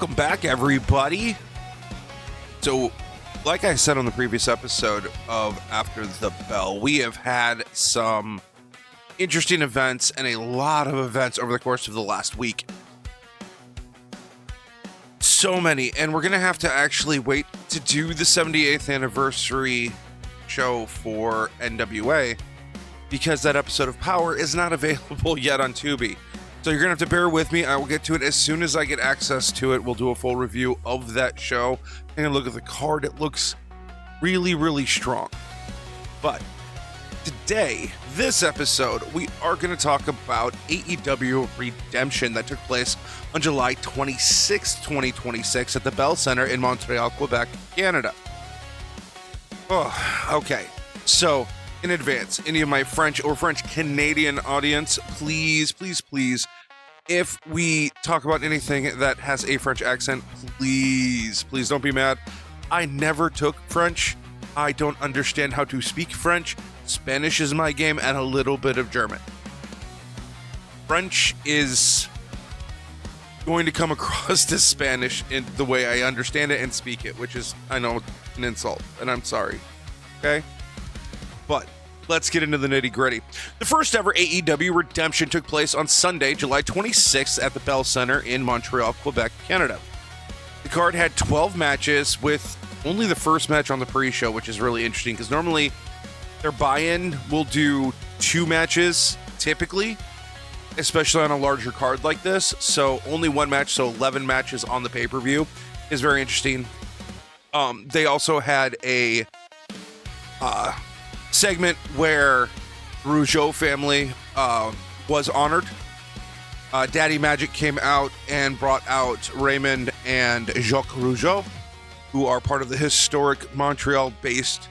Welcome back, everybody. So, like I said on the previous episode of After the Bell, we have had some interesting events and a lot of events over the course of the last week. So many, and we're going to have to actually wait to do the 78th anniversary show for NWA because that episode of Power is not available yet on Tubi. So you're going to have to bear with me. I will get to it as soon as I get access to it. We'll do a full review of that show. And look at the card. It looks really, really strong. But today, this episode, we are going to talk about AEW Redemption that took place on July 26, 2026 at the Bell Center in Montreal, Quebec, Canada. Oh, okay. So, in advance, any of my French or French-Canadian audience, please, if we talk about anything that has a French accent, please don't be mad. I never took French. I don't understand how to speak French. Spanish is my game, and a little bit of German. French is going to come across as Spanish in the way I understand it and speak it, which is, I know, an insult, and I'm sorry. Okay? But let's get into the nitty-gritty. The first ever AEW Redemption took place on Sunday, July 26th at the Bell Center in Montreal, Quebec, Canada. The card had 12 matches with only the first match on the pre-show, which is really interesting because normally their buy-in will do 2 matches typically, especially on a larger card like this. So only 1 match, so 11 matches on the pay-per-view is very interesting. They also had a segment where Rougeau family was honored. Daddy Magic came out and brought out Raymond and Jacques Rougeau, who are part of the historic Montreal-based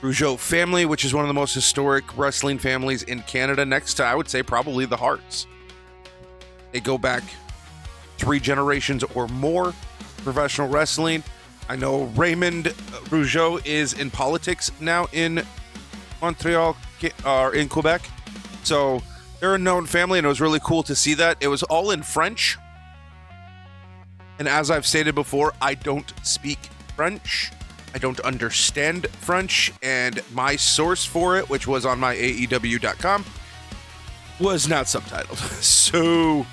Rougeau family, which is one of the most historic wrestling families in Canada, next to, I would say, probably the Harts. They go back 3 generations or more professional wrestling. I know Raymond Rougeau is in politics now in Montreal, or in Quebec. So they're a known family, and it was really cool to see that. It was all in French. And as I've stated before, I don't speak French. I don't understand French. And my source for it, which was on my AEW.com, was not subtitled. So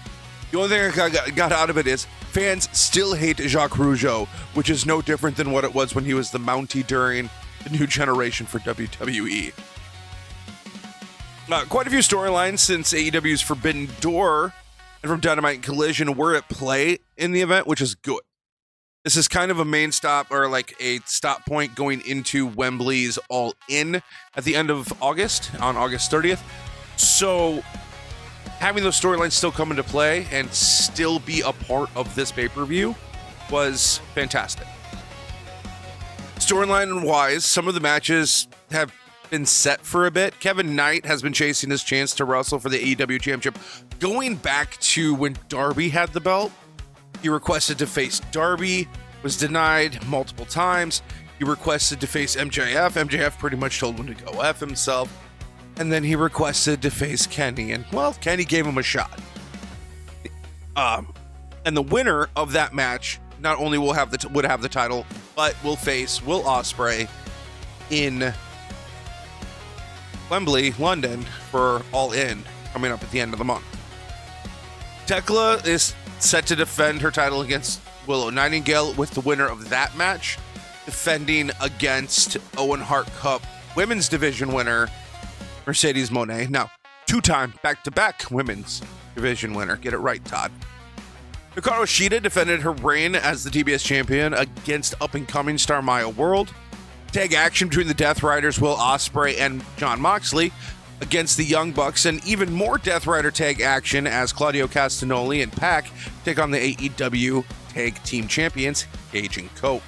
the only thing I got out of it is fans still hate Jacques Rougeau, which is no different than what it was when he was the Mountie during the New Generation for WWE. Quite a few storylines since AEW's Forbidden Door and from Dynamite and Collision were at play in the event, which is good. This is kind of a main stop, or like a stop point going into Wembley's All In at the end of August, on August 30th. So having those storylines still come into play and still be a part of this pay-per-view was fantastic. Storyline-wise, some of the matches have been set for a bit. Kevin Knight has been chasing his chance to wrestle for the AEW Championship. Going back to when Darby had the belt, he requested to face Darby, was denied multiple times. He requested to face MJF. MJF pretty much told him to go F himself. And then he requested to face Kenny, and, well, Kenny gave him a shot. And the winner of that match not only would have the title, but will face Will Ospreay in Wembley, London, for All In, coming up at the end of the month. THEKLA is set to defend her title against Willow Nightingale, with the winner of that match defending against Owen Hart Cup Women's Division winner Mercedes Moné. Now, 2-time back-to-back Women's Division winner. Get it right, Todd. HIKARU SHIDA defended her reign as the TBS champion against up-and-coming star Maya World. Tag action between the Death Riders, Will Ospreay and Jon Moxley, against the Young Bucks, and even more Death Rider tag action as Claudio Castagnoli and Pac take on the AEW Tag Team Champions, Cage and Co.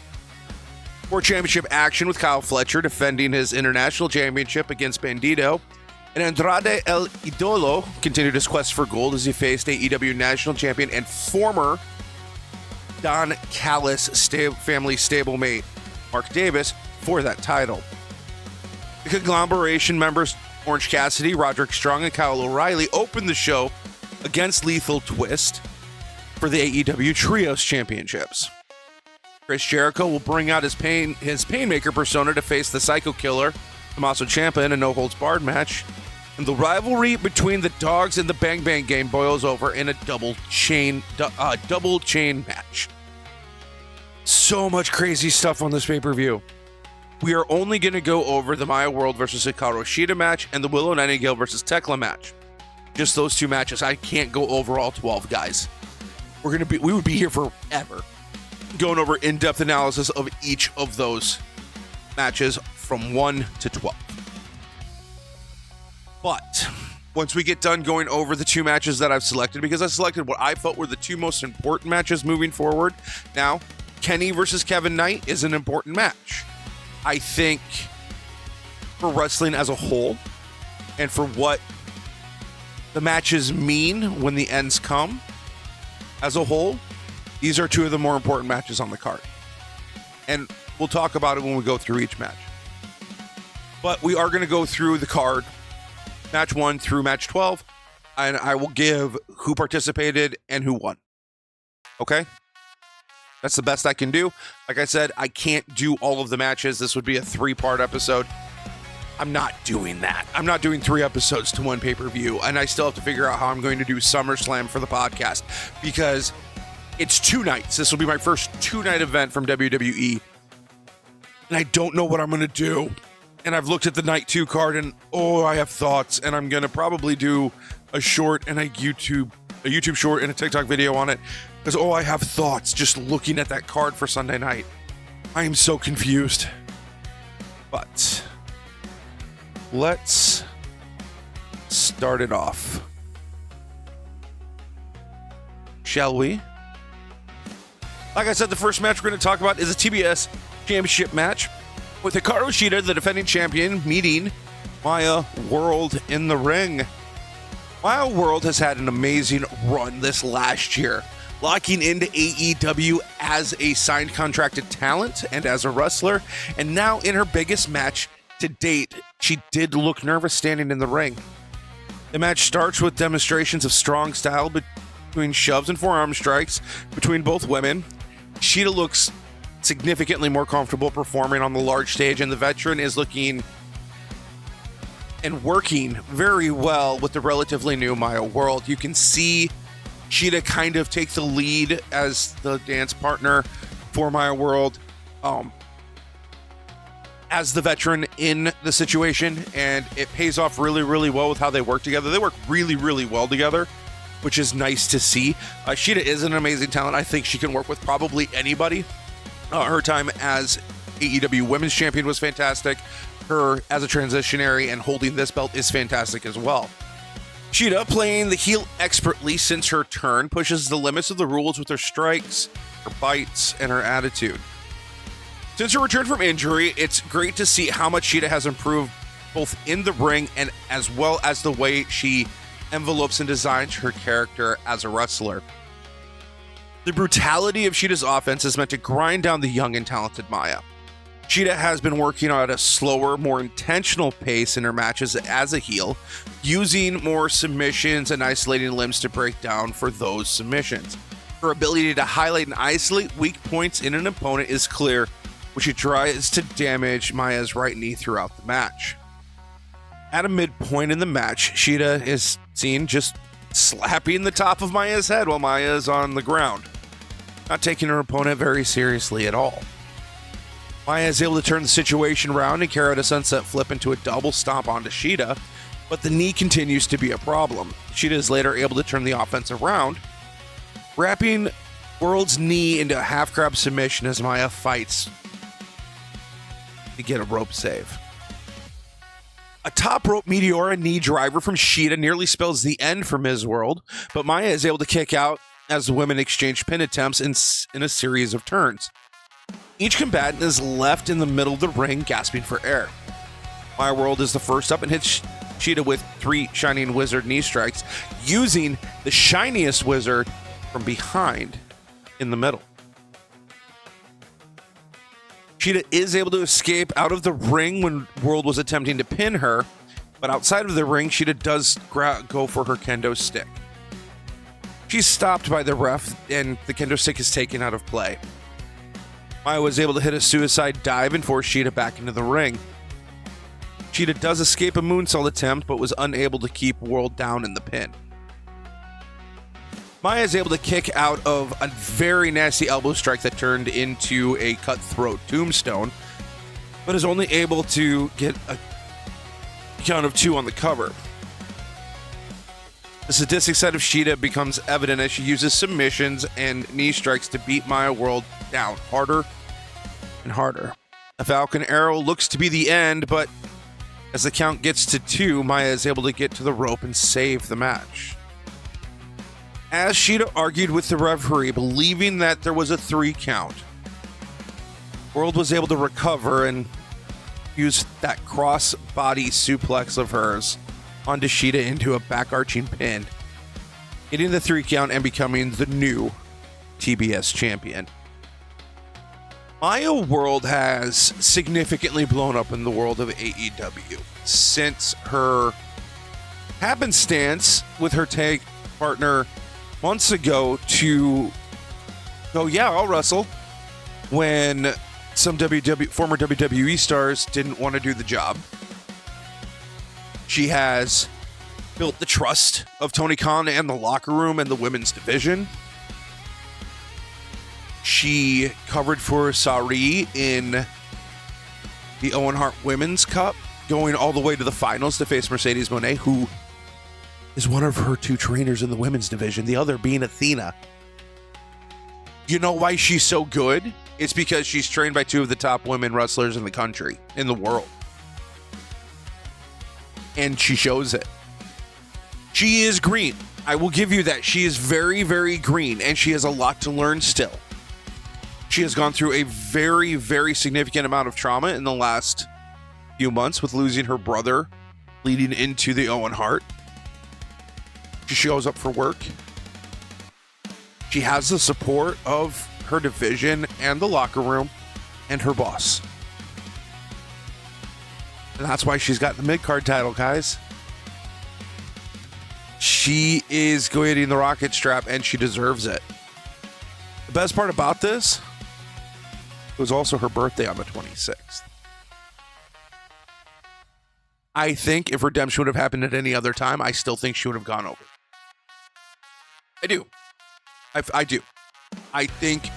For championship action with Kyle Fletcher defending his international championship against Bandito, and Andrade El Idolo continued his quest for gold as he faced AEW national champion and former Don Callis family stablemate Mark Davis for that title. The conglomeration members Orange Cassidy, Roderick Strong, and Kyle O'Reilly opened the show against Lethal Twist. for the AEW Trios Championships. Chris Jericho will bring out his Painmaker persona to face the Psycho Killer, Tommaso Ciampa, in a no-holds-barred match. And the rivalry between the Dogs and the Bang Bang Gang boils over in a double chain match. So much crazy stuff on this pay-per-view. We are only going to go over the Maya World versus HIKARU Shida match and the Willow Nightingale versus THEKLA match. Just those two matches. I can't go over all 12, guys. We would be here forever going over in-depth analysis of each of those matches from 1 to 12. But once we get done going over the two matches that I've selected, because I selected what I felt were the two most important matches moving forward. Now, Kenny versus Kevin Knight is an important match. I think for wrestling as a whole and for what the matches mean when the ends come as a whole, these are two of the more important matches on the card. And we'll talk about it when we go through each match. But we are going to go through the card, match 1 through match 12, and I will give who participated and who won. Okay? That's the best I can do. Like I said, I can't do all of the matches. This would be a 3-part episode. I'm not doing that. I'm not doing 3 episodes to one pay-per-view, and I still have to figure out how I'm going to do SummerSlam for the podcast, because it's 2 nights. This will be my first 2-night event from WWE, and I don't know what I'm going to do. And I've looked at the night 2 card, and I have thoughts, and I'm going to probably do a short and a YouTube short and a TikTok video on it, because I have thoughts just looking at that card for Sunday night. I am so confused. But let's start it off, shall we? Like I said, the first match we're going to talk about is a TBS Championship match with HIKARU Shida, the defending champion, meeting Maya World in the ring. Maya World has had an amazing run this last year, locking into AEW as a signed contracted talent and as a wrestler, and now in her biggest match to date, she did look nervous standing in the ring. The match starts with demonstrations of strong style between shoves and forearm strikes between both women. Shida looks significantly more comfortable performing on the large stage, and the veteran is looking and working very well with the relatively new Maya World. You can see Shida kind of take the lead as the dance partner for Maya World, as the veteran in the situation, and it pays off really, really well with how they work together. They work really, really well together, which is nice to see. Shida is an amazing talent. I think she can work with probably anybody. Her time as AEW Women's Champion was fantastic. Her as a transitionary and holding this belt is fantastic as well. Shida, playing the heel expertly since her turn, pushes the limits of the rules with her strikes, her bites, and her attitude. Since her return from injury, it's great to see how much Shida has improved both in the ring and as well as the way she envelopes and designs her character as a wrestler. The brutality of Shida's offense is meant to grind down the young and talented Maya. Shida has been working at a slower, more intentional pace in her matches as a heel, using more submissions and isolating limbs to break down for those submissions. Her ability to highlight and isolate weak points in an opponent is clear, which she tries to damage Maya's right knee throughout the match. At a midpoint in the match, Shida is seen just slapping the top of Maya's head while Maya is on the ground, not taking her opponent very seriously at all. Maya is able to turn the situation around and carry out a sunset flip into a double stomp onto Shida, but the knee continues to be a problem. Shida is later able to turn the offense around, wrapping World's knee into a half crab submission as Maya fights to get a rope save. A top rope Meteora knee driver from Shida nearly spells the end for Ms. World, but Maya is able to kick out as the women exchange pin attempts in a series of turns. Each combatant is left in the middle of the ring gasping for air. Maya World is the first up and hits Shida with 3 Shining Wizard knee strikes, using the shiniest wizard from behind in the middle. Shida is able to escape out of the ring when World was attempting to pin her, but outside of the ring, Shida does go for her kendo stick. She's stopped by the ref, and the kendo stick is taken out of play. Maya was able to hit a suicide dive and force Shida back into the ring. Shida does escape a moonsault attempt, but was unable to keep World down in the pin. Maya is able to kick out of a very nasty elbow strike that turned into a cutthroat tombstone, but is only able to get a count of 2 on the cover. The sadistic side of Shida becomes evident as she uses submissions and knee strikes to beat Maya World down harder and harder. A Falcon Arrow looks to be the end, but as the count gets to 2, Maya is able to get to the rope and save the match. As Shida argued with the referee, believing that there was a 3 count, World was able to recover and use that cross-body suplex of hers onto Shida into a back-arching pin, getting the 3 count and becoming the new TBS champion. Maya World has significantly blown up in the world of AEW since her happenstance with her tag partner months ago to go, yeah, I'll wrestle, when some former WWE stars didn't want to do the job. She has built the trust of Tony Khan and the locker room and the women's division. She covered for Sari in the Owen Hart Women's Cup, going all the way to the finals to face Mercedes Moné, who is one of her 2 trainers in the women's division, the other being Athena. You know why she's so good? It's because she's trained by 2 of the top women wrestlers in the country, in the world. And she shows it. She is green. I will give you that. She is very, very green, and she has a lot to learn still. She has gone through a very, very significant amount of trauma in the last few months with losing her brother leading into the Owen Hart. She shows up for work. She has the support of her division and the locker room and her boss. And that's why she's got the mid-card title, guys. She is getting the rocket strap, and she deserves it. The best part about this, it was also her birthday on the 26th. I think if redemption would have happened at any other time, I still think she would have gone over. I do. I do. I think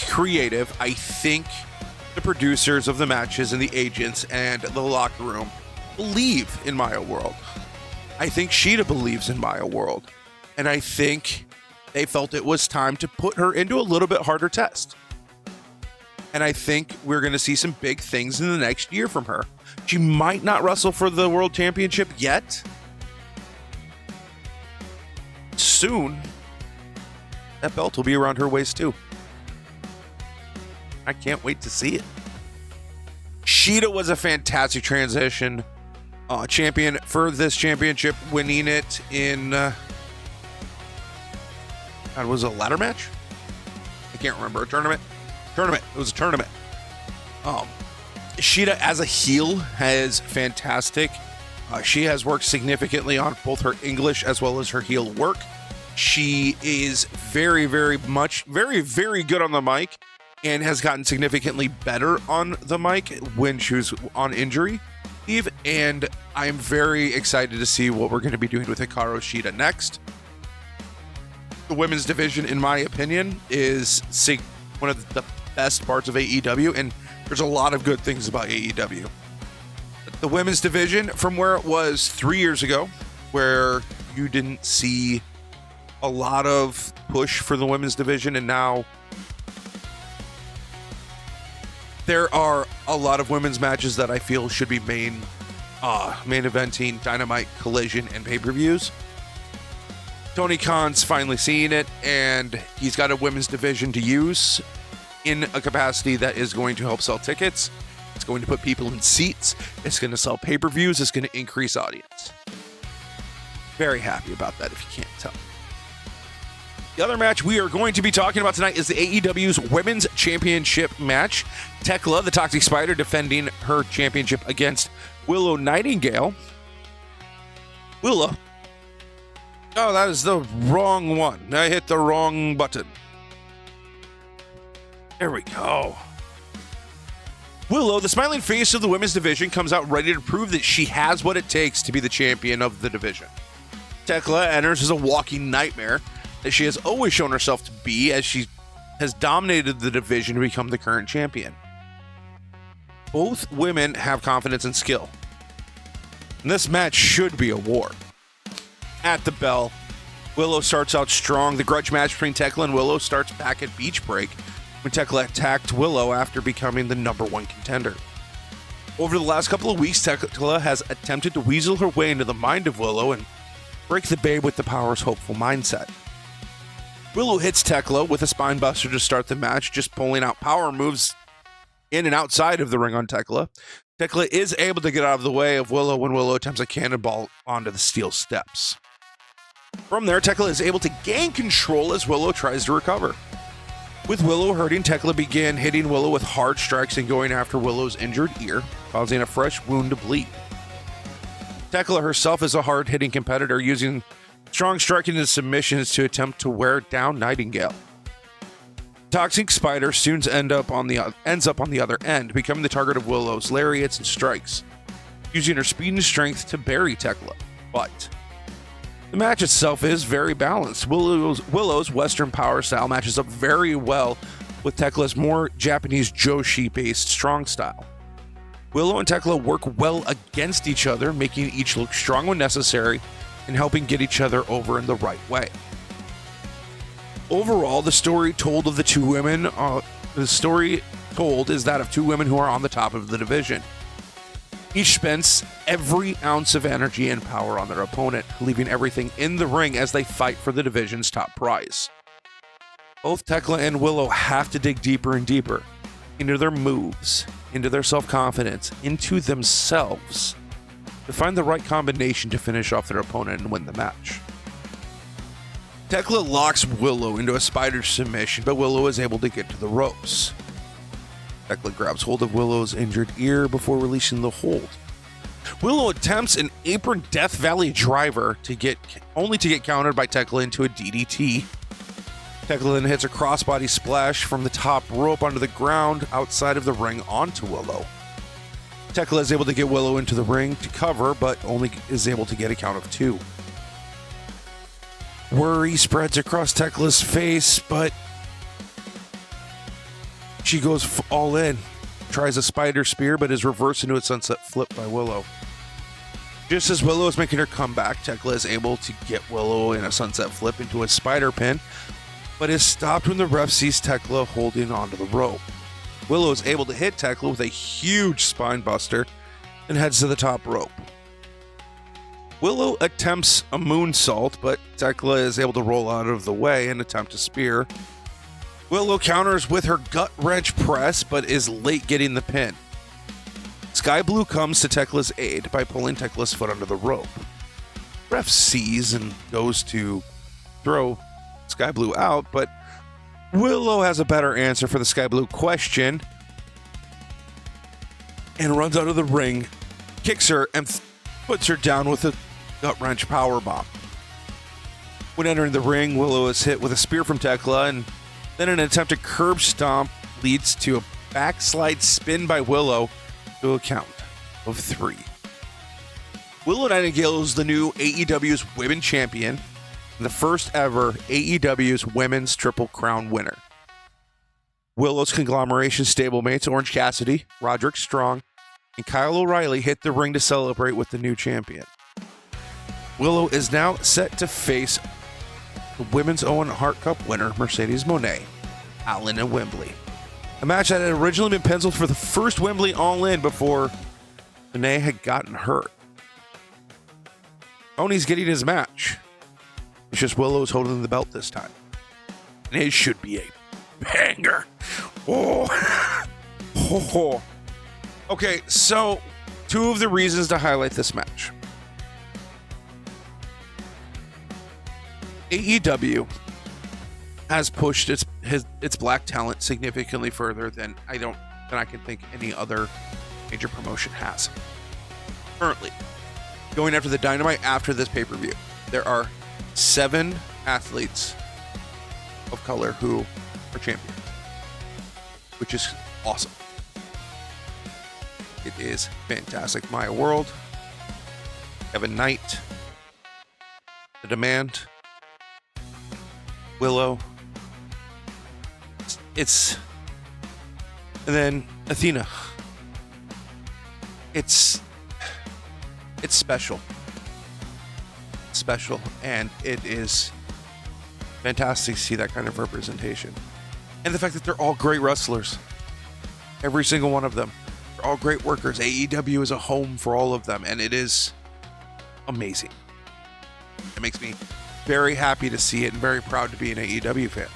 creative. I think the producers of the matches and the agents and the locker room believe in Maya World. I think Shida believes in Maya World. And I think they felt it was time to put her into a little bit harder test. And I think we're going to see some big things in the next year from her. She might not wrestle for the World Championship yet. Soon, that belt will be around her waist too. I can't wait to see it. Shida was a fantastic transition champion for this championship, winning it in was it a ladder match? I can't remember. A tournament. It was a tournament. Shida as a heel has fantastic. She has worked significantly on both her English as well as her heel work. She is very, very good on the mic and has gotten significantly better on the mic when she was on injury leave. And I'm very excited to see what we're going to be doing with HIKARU Shida next. The women's division, in my opinion, is one of the best parts of AEW, and there's a lot of good things about AEW. The women's division, from where it was 3 years ago, where you didn't see a lot of push for the women's division, and now there are a lot of women's matches that I feel should be main eventing Dynamite, Collision, and pay-per-views. Tony Khan's finally seeing it, and he's got a women's division to use in a capacity that is going to help sell tickets. It's going to put people in seats. It's going to sell pay-per-views. It's going to increase audience. Very happy about that, if you can't tell. The other match we are going to be talking about tonight is the AEW's Women's Championship match. THEKLA, the Toxic Spider, defending her championship against Willow Nightingale. Willow Oh, that is the wrong one. I hit the wrong button. There we go. Willow, the smiling face of the women's division, comes out ready to prove that she has what it takes to be the champion of the division. THEKLA enters as a walking nightmare that she has always shown herself to be, as she has dominated the division to become the current champion. Both women have confidence and skill. And this match should be a war. At the bell, Willow starts out strong. The grudge match between THEKLA and Willow starts back at Beach Break, when THEKLA attacked Willow after becoming the #1 contender. Over the last couple of weeks, THEKLA has attempted to weasel her way into the mind of Willow and break the babe with the power's hopeful mindset. Willow hits THEKLA with a spine buster to start the match, just pulling out power moves in and outside of the ring on THEKLA. THEKLA is able to get out of the way of Willow when Willow attempts a cannonball onto the steel steps. From there, THEKLA is able to gain control as Willow tries to recover. With Willow hurting, THEKLA began hitting Willow with hard strikes and going after Willow's injured ear, causing a fresh wound to bleed. THEKLA herself is a hard-hitting competitor, using strong striking and submissions to attempt to wear down Nightingale. Toxic Spider soon ends up on the other end, becoming the target of Willow's lariats and strikes, using her speed and strength to bury THEKLA. But the match itself is very balanced. Willow's Western power style matches up very well with THEKLA's more Japanese Joshi-based strong style. Willow and THEKLA work well against each other, making each look strong when necessary and helping get each other over in the right way. Overall, the story told is that of two women who are on the top of the division. Each spends every ounce of energy and power on their opponent, leaving everything in the ring as they fight for the division's top prize. Both THEKLA and Willow have to dig deeper and deeper into their moves, into their self-confidence, into themselves, to find the right combination to finish off their opponent and win the match. THEKLA locks Willow into a spider submission, but Willow is able to get to the ropes. THEKLA grabs hold of Willow's injured ear before releasing the hold. Willow attempts an apron Death Valley driver only to get countered by THEKLA into a DDT. THEKLA then hits a crossbody splash from the top rope onto the ground outside of the ring onto Willow. THEKLA is able to get Willow into the ring to cover, but only is able to get a count of 2. Worry spreads across THEKLA's face, but she goes all in, tries a spider spear, but is reversed into a sunset flip by Willow. Just as Willow is making her comeback, THEKLA is able to get Willow in a sunset flip into a spider pin, but is stopped when the ref sees THEKLA holding onto the rope. Willow is able to hit THEKLA with a huge spine buster and heads to the top rope. Willow attempts a moonsault, but THEKLA is able to roll out of the way and attempt a spear. Willow counters with her gut wrench press, but is late getting the pin. Sky Blue comes to THEKLA's aid by pulling THEKLA's foot under the rope. Ref sees and goes to throw Sky Blue out, but Willow has a better answer for the Sky Blue question and runs out of the ring, kicks her, and puts her down with a gut wrench powerbomb. When entering the ring, Willow is hit with a spear from THEKLA, and then an attempted curb stomp leads to a backslide spin by Willow to a count of 3. Willow Nightingale is the new AEW's Women Champion and the first ever AEW's Women's Triple Crown winner. Willow's conglomeration stablemates Orange Cassidy, Roderick Strong, and Kyle O'Reilly hit the ring to celebrate with the new champion. Willow is now set to face the Women's Owen Hart Cup winner, Mercedes Moné, Allen at Wembley. A match that had originally been penciled for the first Wembley All-In before Moné had gotten hurt. Tony's getting his match. It's just Willow's holding the belt this time. And it should be a banger. Oh. Oh. Okay, so 2 of the reasons to highlight this match. AEW has pushed its black talent significantly further than I can think any other major promotion has. Currently, going after the Dynamite after this pay-per-view, there are 7 athletes of color who are champions, which is awesome. It is fantastic. Maya World, Kevin Knight, The Demand, Willow. And then Athena. It's special. Special, and it is fantastic to see that kind of representation. And the fact that they're all great wrestlers. Every single one of them. They're all great workers. AEW is a home for all of them, and it is amazing. It makes me very happy to see it and very proud to be an AEW fan.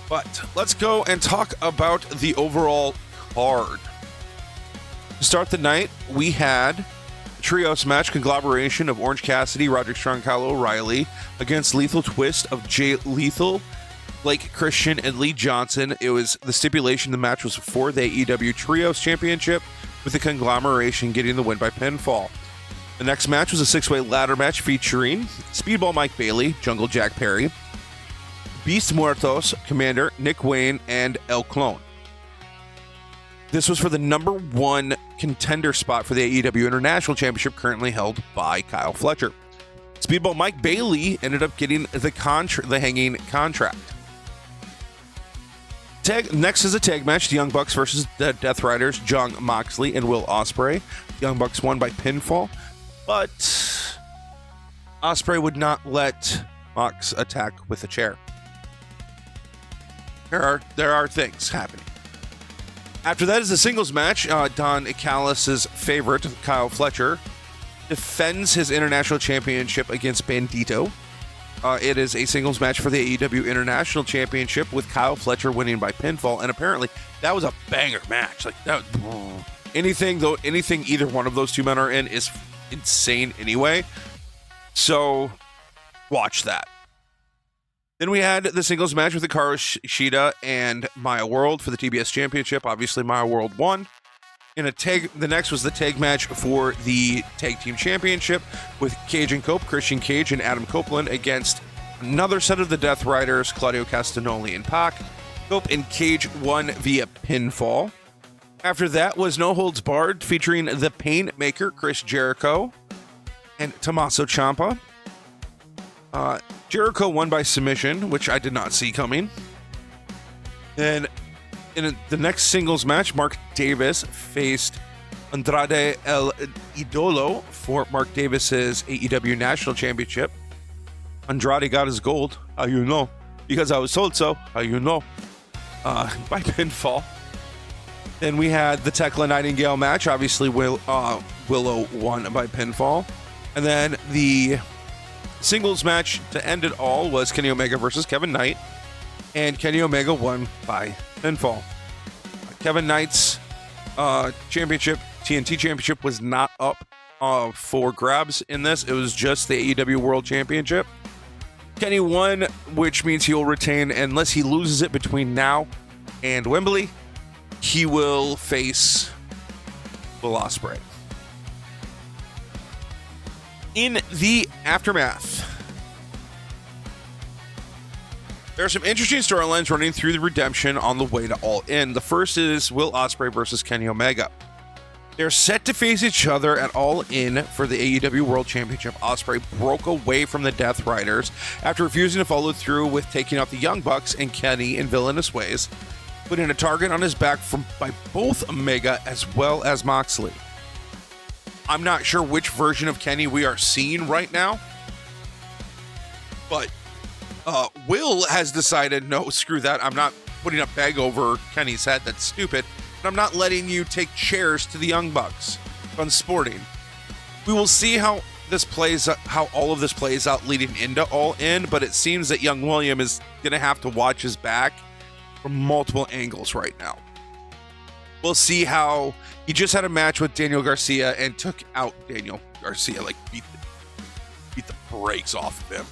But let's go and talk about the overall card. To start the night, we had a trios match conglomeration of Orange Cassidy, Roderick Strong, Kyle O'Reilly against Lethal Twist of Jay Lethal, Blake Christian, and Lee Johnson. It was the stipulation the match was for the AEW Trios Championship, with the conglomeration getting the win by pinfall. The next match was a 6-way ladder match featuring Speedball Mike Bailey, Jungle Jack Perry, Beast Muertos, Commander, Nick Wayne, and El Clone. This was for the number 1 contender spot for the AEW International Championship, currently held by Kyle Fletcher. Speedball Mike Bailey ended up getting the hanging contract. Next is a tag match, the Young Bucks versus the Death Riders, Jon Moxley and Will Ospreay. Young Bucks won by pinfall, but Ospreay would not let Mox attack with a chair. There are things happening. After that is a singles match. Don Callis' favorite, Kyle Fletcher, defends his international championship against Bandito. It is a singles match for the AEW International Championship, with Kyle Fletcher winning by pinfall. And apparently that was a banger match. Like that, anything either one of those two men are in is insane anyway. So watch that. Then we had the singles match with HIKARU Shida and Maya World for the TBS Championship. Obviously, Maya World won. The next was the tag match for the Tag Team Championship with Cage and Cope, Christian Cage and Adam Copeland, against another set of the Death Riders, Claudio Castagnoli and Pac. Cope and Cage won via pinfall. After that was No Holds Barred, featuring the Painmaker, Chris Jericho, and Tommaso Ciampa. Jericho won by submission, which I did not see coming. Then in the next singles match, Mark Davis faced Andrade El Idolo for Mark Davis's AEW National Championship. Andrade got his gold. How you know? Because I was told so. How you know? By pinfall. Then we had the THEKLA Nightingale match. Obviously, Willow won by pinfall. And then the singles match to end it all was Kenny Omega versus Kevin Knight, and Kenny Omega won by pinfall. Kevin Knight's TNT championship was not up for grabs in this. It was just the AEW World Championship. Kenny won, which means he will retain unless he loses it between now and Wembley. He will face Will Ospreay. In the aftermath, there are some interesting storylines running through the Redemption on the way to All In. The first is Will Ospreay versus Kenny Omega. They're set to face each other at All In for the AEW World Championship. Ospreay broke away from the Death Riders after refusing to follow through with taking out the Young Bucks and Kenny in villainous ways, putting a target on his back by both Omega as well as Moxley. I'm not sure which version of Kenny we are seeing right now, but Will has decided, no, screw that. I'm not putting a bag over Kenny's head. That's stupid. And I'm not letting you take chairs to the Young Bucks. Unsporting. We will see how all of this plays out leading into All In, but it seems that young William is going to have to watch his back from multiple angles right now. We'll see how he just had a match with Daniel Garcia and took out Daniel Garcia, like beat the brakes off of him.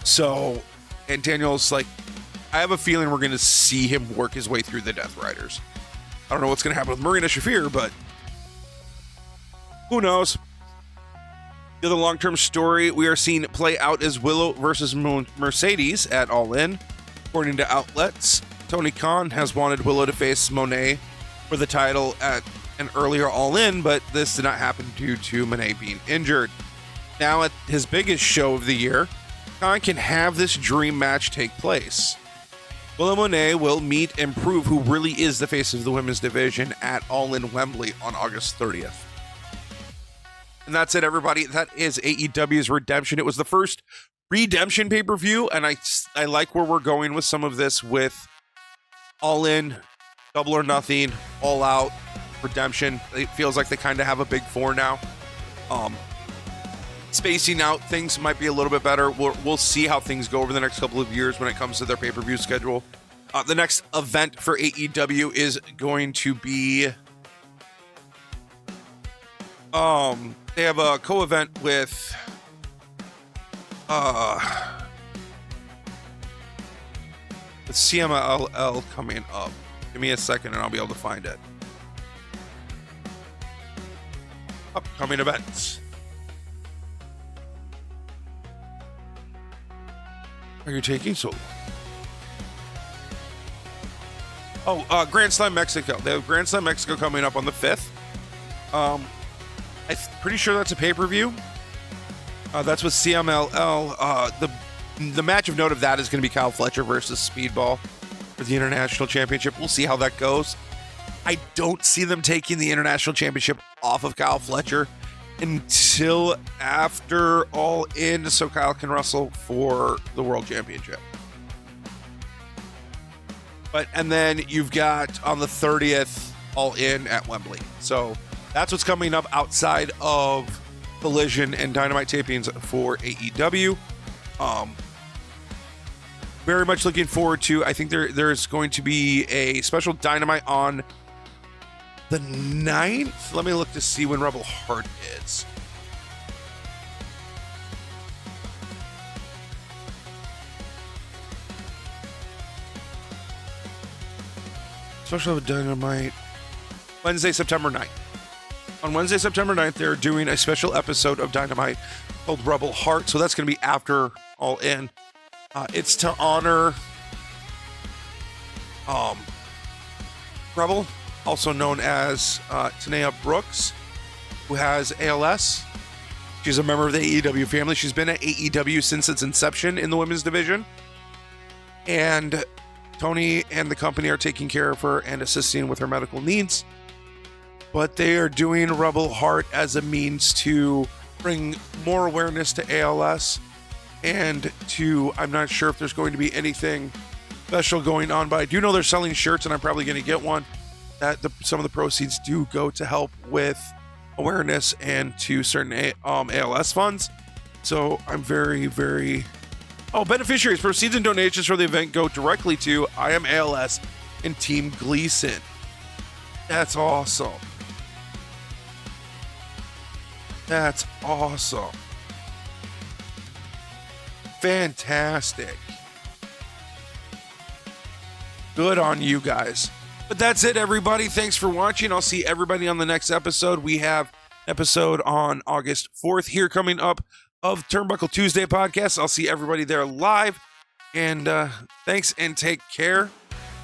So, and Daniel's like, I have a feeling we're going to see him work his way through the Death Riders. I don't know what's going to happen with Marina Shafir, but who knows? The other long-term story we are seeing play out is Willow versus Mercedes at All In. According to outlets, Tony Khan has wanted Willow to face Monet for the title at an earlier All In, but this did not happen due to Monet being injured. Now at his biggest show of the year, Khan can have this dream match take place. Willow Monet will meet and prove who really is the face of the women's division at All In Wembley on August 30th. And that's it, everybody. That is AEW's Redemption. It was the first Redemption pay-per-view, and I like where we're going with some of this with All In, Double or Nothing, All Out, Redemption. It feels like they kind of have a big four now. Spacing out things might be a little bit better. We'll see how things go over the next couple of years when it comes to their pay-per-view schedule. The next event for AEW is going to be... they have a co-event with CMLL coming up. Give me a second and I'll be able to find it. Upcoming events. Are you taking so long? Oh, Grand Slam Mexico. They have Grand Slam Mexico coming up on the 5th. I'm pretty sure that's a pay-per-view. That's with CMLL. The match of note of that is going to be Kyle Fletcher versus Speedball for the International Championship. We'll see how that goes. I don't see them taking the International Championship off of Kyle Fletcher until after All In, so Kyle can wrestle for the World Championship. And then you've got on the 30th All In at Wembley. So that's what's coming up outside of Collision and Dynamite tapings for AEW. Very much looking forward to. I think there's going to be a special Dynamite on the 9th. Let me look to see when Rebel Heart is. Special Dynamite Wednesday, September 9th. On Wednesday, September 9th, they're doing a special episode of Dynamite called Rebel Heart. So that's going to be after All In. It's to honor Rebel, also known as Tanea Brooks, who has ALS. She's a member of the AEW family. She's been at AEW since its inception in the women's division. And Tony and the company are taking care of her and assisting with her medical needs. But they are doing Rebel Heart as a means to bring more awareness to ALS and to, I'm not sure if there's going to be anything special going on, but I do know they're selling shirts and I'm probably going to get one. That some of the proceeds do go to help with awareness and to certain ALS funds. So I'm very, very... Oh, beneficiaries, proceeds and donations for the event go directly to I Am ALS and Team Gleason. That's awesome. That's awesome. Fantastic. Good on you guys. But that's it, everybody. Thanks for watching. I'll see everybody on the next episode. We have an episode on August 4th here coming up of Turnbuckle Tuesday podcast. I'll see everybody there live. And thanks and take care.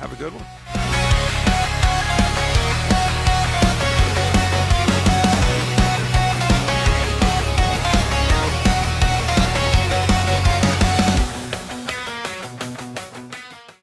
Have a good one.